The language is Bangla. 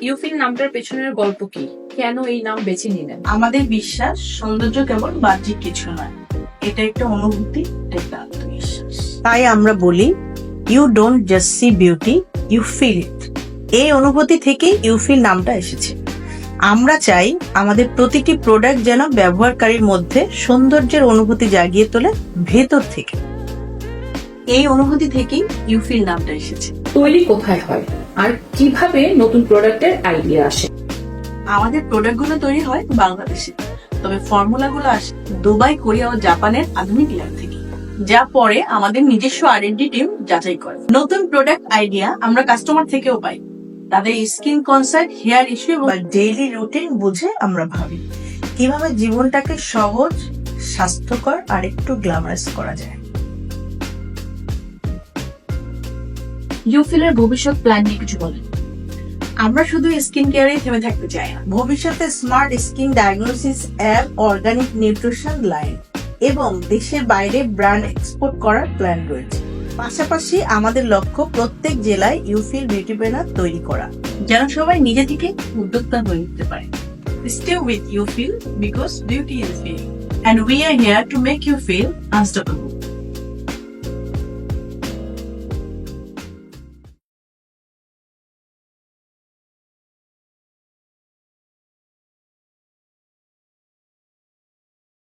ইউফিল নামটার পেছনের গল্প কি? কেন এই নাম বেছে নিলেন? আমাদের বিশ্বাস সৌন্দর্য কেবল বাহ্যিক কিছু নয়, এটা একটা অনুভূতি, একটা আত্মবিশ্বাস। তাই আমরা বলি you don't just see beauty, you feel it. এই অনুভূতি থেকেই ইউফিল নামটা এসেছে। আমরা চাই আমাদের প্রতিটি প্রোডাক্ট যেন ব্যবহারকারীর মধ্যে সৌন্দর্যের অনুভূতি জাগিয়ে তোলে ভেতর থেকে। এই অনুভূতি থেকেই ইউফিল নামটা এসেছে। তৈরি কোথায় হয় আর কিভাবে নতুন প্রোডাক্টের আইডিয়া আসে? আমাদের প্রোডাক্টগুলো তৈরি হয় বাংলাদেশে, তবে ফর্মুলাগুলো আসে দুবাই, কোরিয়া ও জাপানের আধুনিক ল্যাব থেকে, যা পরে আমাদের নিজস্ব R&D টিম যাচাই করে। নতুন প্রোডাক্ট আইডিয়া আমরা কাস্টমার থেকেও পাই। তাদের স্কিন কনসার্ন, হেয়ার ইস্যু এবং ডেইলি রুটিন বুঝে আমরা ভাবি কিভাবে জীবনটাকে সহজ, স্বাস্থ্যকর আর একটু গ্ল্যামারাস করা যায়। ইউফিলের ভবিষ্যৎ প্ল্যান নিয়ে কিছু বলেন। আমরা শুধু স্কিন কেয়ারেই থেমে থাকতে চাই না। ভবিষ্যতে smart skin diagnosis app, organic nutrition line এবং দেশের বাইরে ব্র্যান্ড এক্সপোর্ট করার প্ল্যান রয়েছে। পাশাপাশি আমাদের লক্ষ্য প্রত্যেক জেলায় ইউফিল বিউটি ব্যানার তৈরি করা, যেন সবাই নিজে থেকে উদ্যোক্তা হয়ে উঠতে পারে। Stay with Ufil because beauty is feeling, and we are here to make you feel unstoppable.